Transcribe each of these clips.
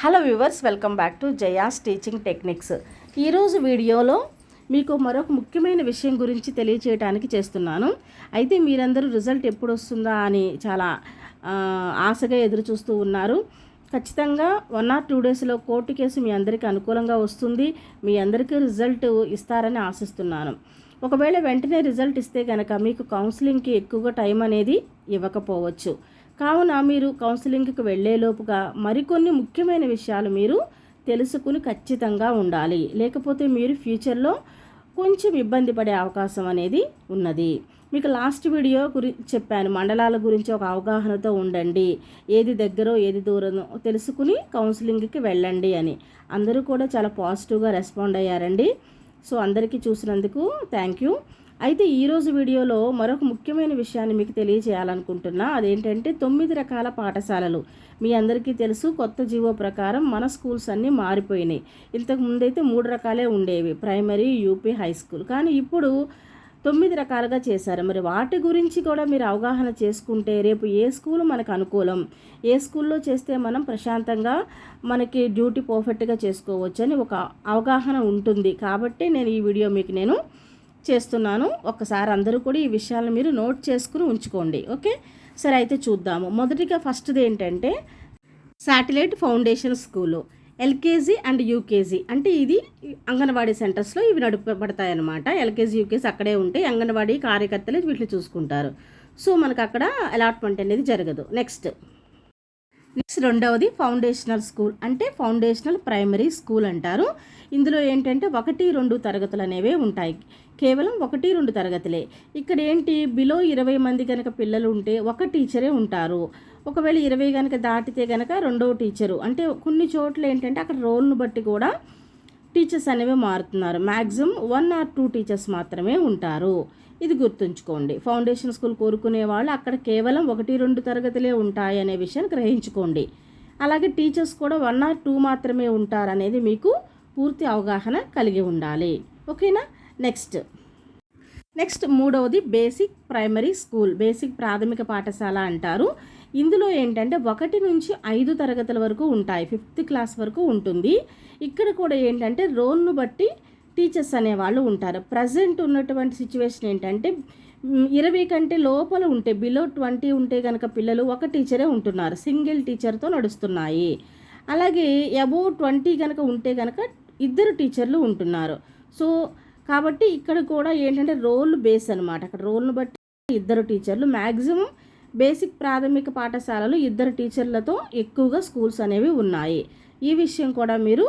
Hello viewers, welcome back to Jaya's teaching techniques. ఈరోజు వీడియోలో మీకు మరొక ముఖ్యమైన విషయం గురించి తెలియచేయడానికి చేస్తున్నాను. అయితే మీరందరూ రిజల్ట్ ఎప్పుడు వస్తుందా అని చాలా ఆశగా ఎదురు చూస్తూ ఉన్నారు. ఖచ్చితంగా 1 or 2 డేస్లో కోర్టు కేసు మీ అందరికీ అనుకూలంగా వస్తుంది. మీ అందరికీ రిజల్ట్ ఇస్తారని ఆశిస్తున్నాను. ఒకవేళ వెంటనే రిజల్ట్ ఇస్తే కనుక మీకు కౌన్సిలింగ్కి ఎక్కువగా టైం అనేది ఇవ్వకపోవచ్చు. కావున మీరు కౌన్సిలింగ్కి వెళ్ళేలోపుగా మరికొన్ని ముఖ్యమైన విషయాలు మీరు తెలుసుకుని ఖచ్చితంగా ఉండాలి. లేకపోతే మీరు ఫ్యూచర్లో కొంచెం ఇబ్బంది పడే అవకాశం అనేది ఉన్నది. మీకు లాస్ట్ వీడియో చెప్పాను, మండలాల గురించి ఒక అవగాహనతో ఉండండి, ఏది దగ్గరో ఏది దూరమో తెలుసుకుని కౌన్సిలింగ్కి వెళ్ళండి అని. అందరూ కూడా చాలా పాజిటివ్గా రెస్పాండ్ అయ్యారండి. సో అందరికీ చూసినందుకు థ్యాంక్ యూ. అయితే ఈరోజు వీడియోలో మరొక ముఖ్యమైన విషయాన్ని మీకు తెలియజేయాలనుకుంటున్నా. అదేంటంటే 9 రకాల పాఠశాలలు. మీ అందరికీ తెలుసు, కొత్త జీవో ప్రకారం మన స్కూల్స్ అన్నీ మారిపోయినాయి. ఇంతకు ముందైతే 3 రకాలే ఉండేవి, ప్రైమరీ, యూపీ, హై స్కూల్. కానీ ఇప్పుడు 9 రకాలుగా చేశారు. మరి వాటి గురించి కూడా మీరు అవగాహన చేసుకుంటే రేపు ఏ స్కూల్ మనకు అనుకూలం, ఏ స్కూల్లో చేస్తే మనం ప్రశాంతంగా మనకి డ్యూటీ పర్ఫెక్ట్గా చేసుకోవచ్చు అని ఒక అవగాహన ఉంటుంది. కాబట్టి నేను ఈ వీడియో మీకు చేస్తున్నాను. ఒక్కసారి అందరూ కూడా ఈ విషయాలను మీరు నోట్ చేసుకుని ఉంచుకోండి. ఓకే, సరే అయితే చూద్దాము. మొదటిగా ఫస్ట్ది ఏంటంటే satellite foundation school, LKG and UKG. అంటే ఇది అంగన్వాడీ సెంటర్స్లో ఇవి నడుపబడతాయన్నమాట. ఎల్కేజీ యూకేజీ అక్కడే ఉంటాయి. అంగన్వాడీ కార్యకర్తలు వీటిని చూసుకుంటారు. సో మనకు అక్కడ అలాట్మెంట్ అనేది జరగదు. నెక్స్ట్ రెండవది ఫౌండేషనల్ స్కూల్, అంటే ఫౌండేషనల్ ప్రైమరీ స్కూల్ అంటారు. ఇందులో ఏంటంటే 1-2 తరగతులు అనేవి ఉంటాయి. కేవలం 1-2 తరగతులే. ఇక్కడ ఏంటి, బిలో 20 మంది కనుక పిల్లలు ఉంటే ఒక టీచరే ఉంటారు. ఒకవేళ 20 కనుక దాటితే కనుక రెండవ టీచరు. అంటే కొన్ని చోట్ల ఏంటంటే అక్కడ రోల్ను బట్టి కూడా టీచర్స్ అనేవి మారుతున్నారు. మ్యాక్సిమం 1 or 2 టీచర్స్ మాత్రమే ఉంటారు. ఇది గుర్తుంచుకోండి. ఫౌండేషన్ స్కూల్ కోరుకునే వాళ్ళు అక్కడ కేవలం 1-2 తరగతులే ఉంటాయి అనే విషయాన్ని గ్రహించుకోండి. అలాగే టీచర్స్ కూడా 1 or 2 మాత్రమే ఉంటారనేది మీకు పూర్తి అవగాహన కలిగి ఉండాలి. ఓకేనా. నెక్స్ట్ మూడవది బేసిక్ ప్రైమరీ స్కూల్, బేసిక్ ప్రాథమిక పాఠశాల అంటారు. ఇందులో ఏంటంటే 1 నుంచి 5 తరగతుల వరకు ఉంటాయి. 5th క్లాస్ వరకు ఉంటుంది. ఇక్కడ కూడా ఏంటంటే రోల్ను బట్టి టీచర్స్ అనేవాళ్ళు ఉంటారు. ప్రజెంట్ ఉన్నటువంటి సిచ్యువేషన్ ఏంటంటే 20 కంటే లోపల ఉంటే, బిలో 20 ఉంటే కనుక పిల్లలు ఒక టీచరే ఉంటున్నారు, సింగిల్ టీచర్తో నడుస్తున్నాయి. అలాగే అబోవ్ 20 కనుక ఉంటే కనుక 2 టీచర్లు ఉంటున్నారు. సో కాబట్టి ఇక్కడ కూడా ఏంటంటే రోల్ బేస్ అనమాట. అక్కడ రోల్ను బట్టి 2 టీచర్లు. మ్యాక్సిమం బేసిక్ ప్రాథమిక పాఠశాలలు 2 టీచర్లతో ఎక్కువగా స్కూల్స్ అనేవి ఉన్నాయి. ఈ విషయం కూడా మీరు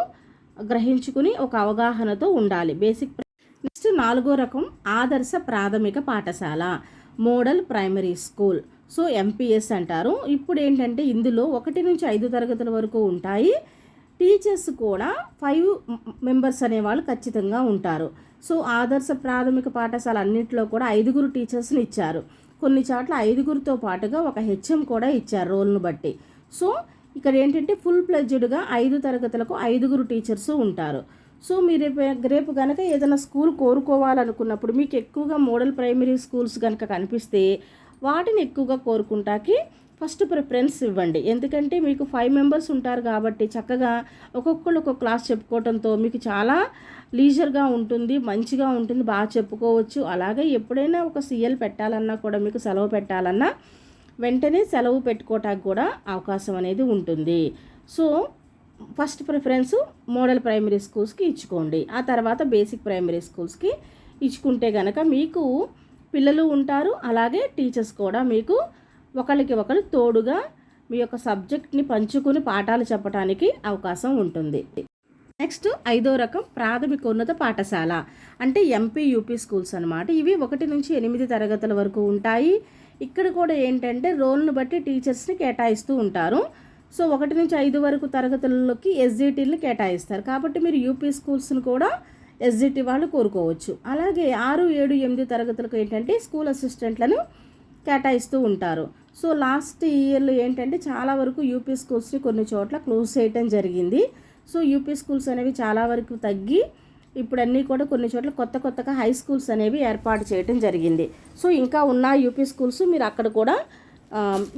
గ్రహించుకుని ఒక అవగాహనతో ఉండాలి. బేసిక్. నెక్స్ట్ 4వ రకం ఆదర్శ ప్రాథమిక పాఠశాల, model primary school. So MPS అంటారు. ఇప్పుడు ఏంటంటే ఇందులో 1 నుంచి 5 తరగతుల వరకు ఉంటాయి. టీచర్స్ కూడా 5 మెంబర్స్ అనేవాళ్ళు ఖచ్చితంగా ఉంటారు. సో ఆదర్శ ప్రాథమిక పాఠశాల అన్నింటిలో కూడా 5 టీచర్స్ని ఇచ్చారు. కొన్ని చోట్ల 5తో పాటుగా ఒక హెచ్ఎం కూడా ఇచ్చారు రోల్ను బట్టి. సో ఇక్కడ ఏంటంటే ఫుల్ ప్లెడ్జ్డ్గా 5 తరగతులకు 5 టీచర్స్ ఉంటారు. సో మీరు రేపు కనుక ఏదైనా స్కూల్ కోరుకోవాలనుకున్నప్పుడు మీకు ఎక్కువగా మోడల్ ప్రైమరీ స్కూల్స్ కనుక కనిపిస్తే వాటిని ఎక్కువగా కోరుకుంటాకి ఫస్ట్ ప్రిఫరెన్స్ ఇవ్వండి. ఎందుకంటే మీకు 5 మెంబర్స్ ఉంటారు కాబట్టి చక్కగా ఒక్కొక్కళ్ళు ఒక్కొక్క క్లాస్ చెప్పుకోవడంతో మీకు చాలా లీజర్గా ఉంటుంది, మంచిగా ఉంటుంది, బాగా చెప్పుకోవచ్చు. అలాగే ఎప్పుడైనా ఒక సీఎల్ పెట్టాలన్నా కూడా, మీకు సెలవు పెట్టాలన్నా వెంటనే సెలవు పెట్టుకోవటానికి కూడా అవకాశం అనేది ఉంటుంది. So first preference model primary స్కూల్స్కి ఇచ్చుకోండి. ఆ తర్వాత బేసిక్ ప్రైమరీ స్కూల్స్కి ఇచ్చుకుంటే కనుక మీకు పిల్లలు ఉంటారు. అలాగే టీచర్స్ కూడా మీకు ఒకరికి ఒకరు తోడుగా మీ యొక్క సబ్జెక్ట్ని పంచుకుని పాఠాలు చెప్పడానికి అవకాశం ఉంటుంది. నెక్స్ట్ 5వ రకం ప్రాథమికోన్నత పాఠశాల, అంటే ఎంపీ యూపీ స్కూల్స్ అనమాట. ఇవి 1 నుంచి 8 తరగతుల వరకు ఉంటాయి. ఇక్కడ కూడా ఏంటంటే రోల్ను బట్టి టీచర్స్ని కేటాయిస్తూ ఉంటారు. సో 1 నుంచి 5 వరకు తరగతుల్లోకి ఎస్జిటీని కేటాయిస్తారు. కాబట్టి మీరు యూపీ స్కూల్స్ని కూడా ఎస్జిటి వాళ్ళు కోరుకోవచ్చు. అలాగే 6, 7, 8 తరగతులకు ఏంటంటే స్కూల్ అసిస్టెంట్లను కేటాయిస్తూ ఉంటారు. సో లాస్ట్ ఇయర్లో ఏంటంటే చాలా వరకు యూపీ స్కూల్స్ని కొన్ని చోట్ల క్లోజ్ చేయడం జరిగింది. సో యూపీ స్కూల్స్ అనేవి చాలా వరకు తగ్గి ఇప్పుడు అన్నీ కూడా కొన్ని చోట్ల కొత్తగా హై స్కూల్స్ అనేవి ఏర్పాటు చేయడం జరిగింది. సో ఇంకా ఉన్న యూపీ స్కూల్స్ మీరు అక్కడ కూడా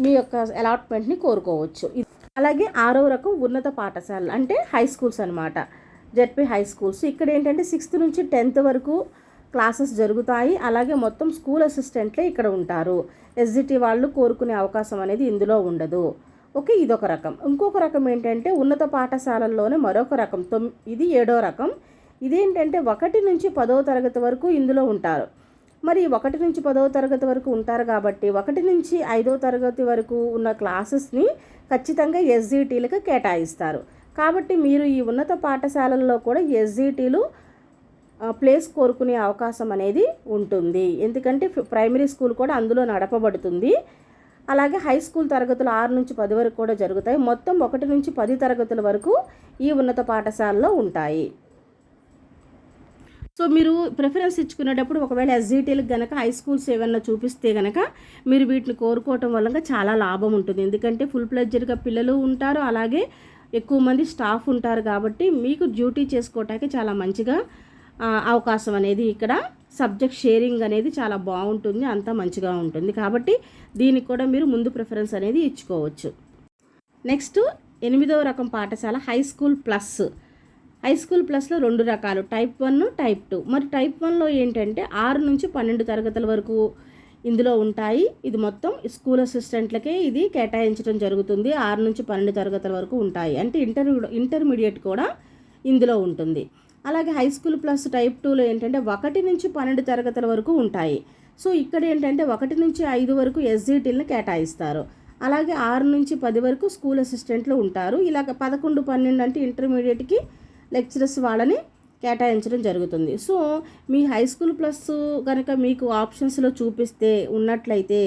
మీ యొక్క అలాట్మెంట్ని కోరుకోవచ్చు. అలాగే 6వ రకం ఉన్నత పాఠశాలలు అంటే హై స్కూల్స్ అనమాట, జెడ్పీ హై స్కూల్స్. ఇక్కడ ఏంటంటే 6th నుంచి 10th వరకు క్లాసెస్ జరుగుతాయి. అలాగే మొత్తం స్కూల్ అసిస్టెంట్లే ఇక్కడ ఉంటారు. ఎస్జిటి వాళ్ళు కోరుకునే అవకాశం అనేది ఇందులో ఉండదు. ఓకే, ఇదొక రకం. ఇంకొక రకం ఏంటంటే ఉన్నత పాఠశాలల్లోనే మరొక రకం, ఇది 7వ రకం. ఇదేంటంటే 1 నుంచి 10వ తరగతి వరకు ఇందులో ఉంటారు. మరి 1 నుంచి 10వ తరగతి వరకు ఉంటారు కాబట్టి 1 నుంచి 5వ తరగతి వరకు ఉన్న క్లాసెస్ని ఖచ్చితంగా ఎస్జిటీలకు కేటాయిస్తారు. కాబట్టి మీరు ఈ ఉన్నత పాఠశాలల్లో కూడా ఎస్జిటీలు ప్లేస్ కోరుకునే అవకాశం అనేది ఉంటుంది. ఎందుకంటే ప్రైమరీ స్కూల్ కూడా అందులో నడపబడుతుంది. అలాగే హై స్కూల్ తరగతులు 6 నుంచి 10 వరకు కూడా జరుగుతాయి. మొత్తం 1 నుంచి 10 తరగతుల వరకు ఈ ఉన్నత పాఠశాలలో ఉంటాయి. సో మీరు ప్రిఫరెన్స్ ఇచ్చుకునేటప్పుడు ఒకవేళ ఎస్జిటీలకు కనుక హై స్కూల్స్ ఏమన్నా చూపిస్తే కనుక మీరు వీటిని కోరుకోవటం వల్ల చాలా లాభం ఉంటుంది. ఎందుకంటే ఫుల్ ప్లెడ్జెడ్గా పిల్లలు ఉంటారు, అలాగే ఎక్కువ మంది స్టాఫ్ ఉంటారు. కాబట్టి మీకు డ్యూటీ చేసుకోవటానికి చాలా మంచిగా అవకాశం అనేది, ఇక్కడ సబ్జెక్ట్ షేరింగ్ అనేది చాలా బాగుంటుంది, అంతా మంచిగా ఉంటుంది. కాబట్టి దీనికి కూడా మీరు ముందు ప్రిఫరెన్స్ అనేది ఇచ్చుకోవచ్చు. నెక్స్ట్ 8వ రకం పాఠశాల high school plus. High school ప్లస్లో 2 రకాలు, టైప్ 1, టైప్ 2. మరి టైప్ 1లో ఏంటంటే 6 నుంచి 12 తరగతుల వరకు ఇందులో ఉంటాయి. ఇది మొత్తం స్కూల్ అసిస్టెంట్లకే ఇది కేటాయించడం జరుగుతుంది. 6 నుంచి 12 తరగతుల వరకు ఉంటాయి. అంటే ఇంటర్మీడియట్ కూడా ఇందులో ఉంటుంది. అలాగే హై స్కూల్ ప్లస్ టైప్ 2లో ఏంటంటే 1 నుంచి 12 తరగతుల వరకు ఉంటాయి. సో ఇక్కడ ఏంటంటే 1 నుంచి 5 వరకు ఎస్జిటీలను కేటాయిస్తారు. అలాగే 6 నుంచి 10 వరకు స్కూల్ అసిస్టెంట్లు ఉంటారు. ఇలాగ 11, 12 అంటే ఇంటర్మీడియట్కి లెక్చరర్స్ వాళ్ళని కేటాయించడం జరుగుతుంది. సో మీ హై స్కూల్ ప్లస్ కనుక మీకు ఆప్షన్స్లో చూపిస్తే ఉన్నట్లయితే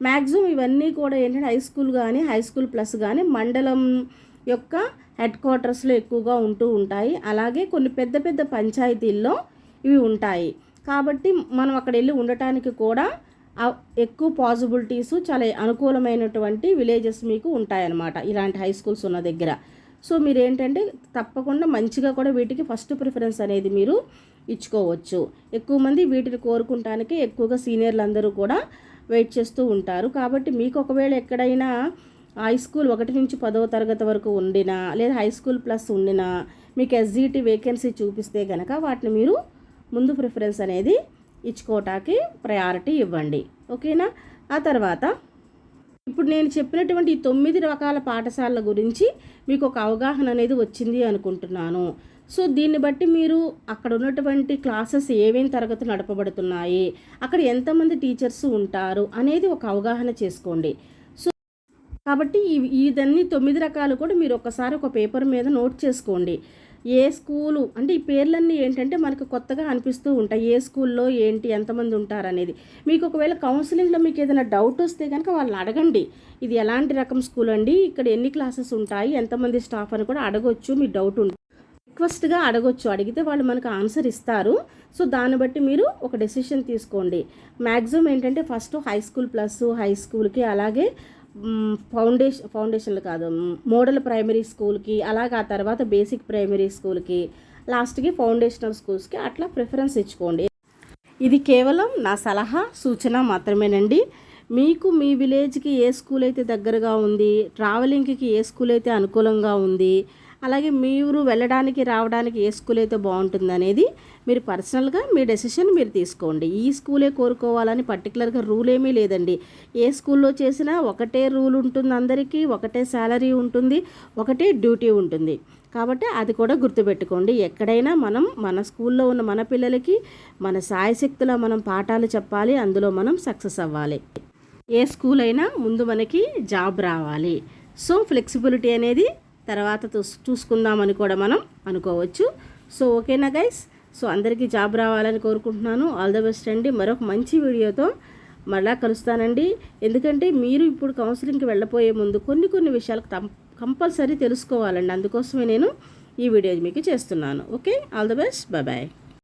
మ్యాక్సిమం ఇవన్నీ కూడా ఏంటంటే హై స్కూల్ కానీ హై స్కూల్ ప్లస్ కానీ మండలం యొక్క హెడ్ క్వార్టర్స్లో ఎక్కువగా ఉంటూ ఉంటాయి. అలాగే కొన్ని పెద్ద పెద్ద పంచాయతీల్లో ఇవి ఉంటాయి. కాబట్టి మనం అక్కడ వెళ్ళి ఉండటానికి కూడా ఎక్కువ పాసిబిలిటీస్, చాలా అనుకూలమైనటువంటి విలేజెస్ మీకు ఉంటాయన్నమాట ఇలాంటి హై స్కూల్స్ ఉన్న దగ్గర. సో మీరు ఏంటంటే తప్పకుండా మంచిగా కూడా వీటికి ఫస్ట్ ప్రిఫరెన్స్ అనేది మీరు ఇచ్చుకోవచ్చు. ఎక్కువ మంది వీటిని కోరుకుంటానికి ఎక్కువగా సీనియర్లు అందరూ కూడా వెయిట్ చేస్తూ ఉంటారు. కాబట్టి మీకు ఒకవేళ ఎక్కడైనా హై స్కూల్ 1 నుంచి 10వ తరగతి వరకు ఉండినా లేదా హై స్కూల్ ప్లస్ ఉండినా మీకు ఎస్జిటి వేకెన్సీ చూపిస్తే కనుక వాటిని మీరు ముందు ప్రిఫరెన్స్ అనేది ఇచ్చుకోవటానికి ప్రయారిటీ ఇవ్వండి. ఓకేనా? ఆ తర్వాత ఇప్పుడు నేను చెప్పినటువంటి ఈ 9 రకాల పాఠశాలల గురించి మీకు ఒక అవగాహన అనేది వచ్చింది అనుకుంటున్నాను. సో దీన్ని బట్టి మీరు అక్కడ ఉన్నటువంటి క్లాసెస్ ఏమేమి తరగతులు నడపబడుతున్నాయి, అక్కడ ఎంతమంది టీచర్స్ ఉంటారు అనేది ఒక అవగాహన చేసుకోండి. సో కాబట్టి ఇదన్నీ 9 రకాలు కూడా మీరు ఒకసారి ఒక పేపర్ మీద నోట్ చేసుకోండి. ఏ స్కూలు అంటే ఈ పేర్లన్నీ ఏంటంటే మనకు కొత్తగా అనిపిస్తూ ఉంటాయి. ఏ స్కూల్లో ఏంటి, ఎంతమంది ఉంటారు అనేది. మీకు ఒకవేళ కౌన్సిలింగ్లో మీకు ఏదైనా డౌట్ వస్తే కనుక వాళ్ళని అడగండి. ఇది ఎలాంటి రకం స్కూల్ అండి, ఇక్కడ ఎన్ని క్లాసెస్ ఉంటాయి, ఎంతమంది స్టాఫ్ అని కూడా అడగొచ్చు. మీ డౌట్ రిక్వెస్ట్గా అడగొచ్చు. అడిగితే వాళ్ళు మనకు ఆన్సర్ ఇస్తారు. సో దాన్ని బట్టి మీరు ఒక డెసిషన్ తీసుకోండి. మ్యాక్సిమం ఏంటంటే first high school plus high స్కూల్కి, అలాగే ఫౌండేషన్లు కాదు మోడల్ ప్రైమరీ స్కూల్కి, అలాగే ఆ తర్వాత బేసిక్ ప్రైమరీ స్కూల్కి, లాస్ట్కి ఫౌండేషనల్ స్కూల్స్కి అట్లా ప్రిఫరెన్స్ ఇచ్చుకోండి. ఇది కేవలం నా సలహా సూచన మాత్రమేనండి. మీకు మీ విలేజ్కి ఏ స్కూల్ అయితే దగ్గరగా ఉంది, ట్రావెలింగ్కి ఏ స్కూల్ అయితే అనుకూలంగా ఉంది, అలాగే మీరు వెళ్ళడానికి రావడానికి ఏ స్కూల్ అయితే బాగుంటుంది అనేది మీరు పర్సనల్గా మీ డెసిషన్ మీరు తీసుకోండి. ఈ స్కూలే కోరుకోవాలని పర్టికులర్గా రూల్ ఏమీ లేదండి. ఏ స్కూల్లో చేసినా ఒకటే రూల్ ఉంటుంది, అందరికీ ఒకటే శాలరీ ఉంటుంది, ఒకటే డ్యూటీ ఉంటుంది. కాబట్టి అది కూడా గుర్తుపెట్టుకోండి. ఎక్కడైనా మనం మన స్కూల్లో ఉన్న మన పిల్లలకి మన సాయశక్తిలో మనం పాఠాలు చెప్పాలి, అందులో మనం సక్సెస్ అవ్వాలి. ఏ స్కూల్ అయినా ముందు మనకి జాబ్ రావాలి. సో ఫ్లెక్సిబిలిటీ అనేది తర్వాత చూసుకుందామని కూడా మనం అనుకోవచ్చు. సో ఓకేనా గైస్? సో అందరికీ జాబ్ రావాలని కోరుకుంటున్నాను. ఆల్ ద బెస్ట్ అండి. మరొక మంచి వీడియోతో మళ్ళా కలుస్తానండి. ఎందుకంటే మీరు ఇప్పుడు కౌన్సిలింగ్కి వెళ్ళబోయే ముందు కొన్ని విషయాలు కంపల్సరీ తెలుసుకోవాలండి. అందుకోసమే నేను ఈ వీడియో మీకు చేస్తున్నాను. Okay, all the best, bye bye.